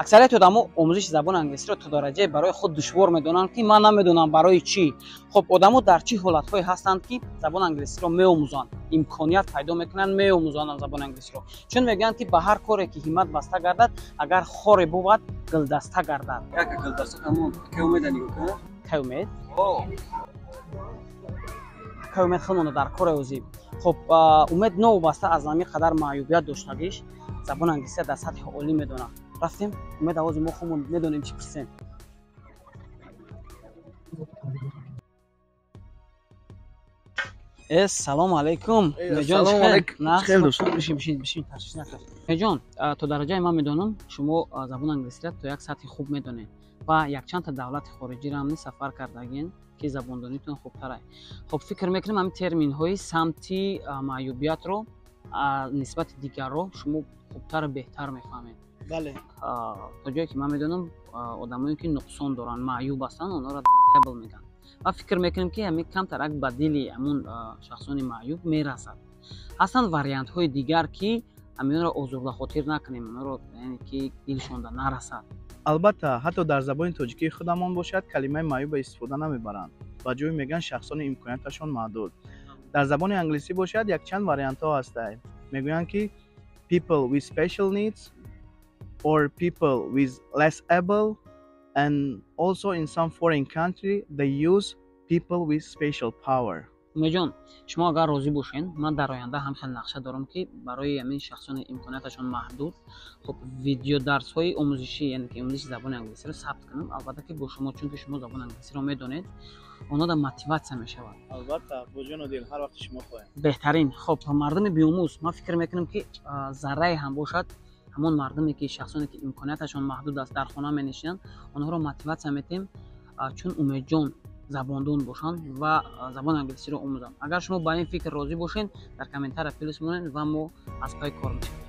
аксарияти одамо омӯзиши забони англисиро то дараҷае барои худ душвор медонанд, ки ман намедонам барои чӣ. Хоб одамо дар чӣ ҳолатҳое ҳастанд, ки забони англисиро меомӯзанд, имконият пайдо мекунанд меомӯзанд забони англисиро. Чун мегӯянд, ки ба ҳар коре ки ҳиммат баста гардад, агар хоре бувад, гилдаста гардад. Яка гилдаста тамом. Ки умеда нигоҳ кунад? Ки умед? Ки умед хелмона дар кори ӯзӣ. Хоб умед новобаста аз ҳамин қадар маъюбият доштагиш, забони англисиро дар сатҳи олӣ медонад. Рафтем, умед авози мо хуб медонем чӣ пурсем. Салому алайкум. Меҷон хел дост. бишин ташвиш накаш. Меҷон, то дараҷаи ман медонам, шумо забони англисиро то як сатҳи хуб медонед ва якчандта давлати хориҷиро ҳам сафар кардагин, ки забондонитон хубтар аст. Хоб фикр мекунем ҳамин терминҳои самти маъюбиятро нисбати дигарро шумо хубтар беҳтар мефаҳмед. Бале. То ҷое ки ман медонам, одамое ки нуқсон доранд, маъюб ҳастанд, онҳоро disable мегӯянд. ва фикр мекунем, ки ҳамин камтарак ба дили ҳамон шахсони маъюб мерасад. ҳастанд вариантҳои дигар, ки ҳаминро озурдахотир накунем, онҳоро яъне ки дилшонда нарасад. Албатта, ҳатто дар забони тоҷикии худамон бошад, калимаи маъюба истифода намебаранд. Ба ҷои мегӯянд шахсони имконияташон маҳдуд. Дар забони англисӣ бошад, якчанд вариантҳо ҳастанд. Мегӯянд, ки people with special needs or people with less able, and also in some foreign country they use people with special power. умедҷон, шумо агар розӣ бошед, ман дар оянда ҳам хел нақша дорам, ки барои ҳамин шахсони имконияташон маҳдуд хуб видеодарсҳои омӯзишӣ, яъне ки омӯзиши забони англисиро сабт кунам. Албатта ки бо шумо, чунки шумо забони англисиро медонед, онҳода мотиватсия мешавад. Албатта, бо ҷону дил ҳар вақти шумо хоҳем. беҳтарин. Хоб мардуми биомӯз, ман фикр мекунам, ки заррае ҳам бошад, ҳамон мардуме ки шахсоне ки имконияташон маҳдуд аст дар хона менишинанд, онҳоро мотиватсия метем, чун умедҷон забондон бошанд ва забони англисиро омӯзанд. Агар шумо ба ин фикр розӣ бошед, дар комментария плюс монед ва мо аз пай кор мешавем.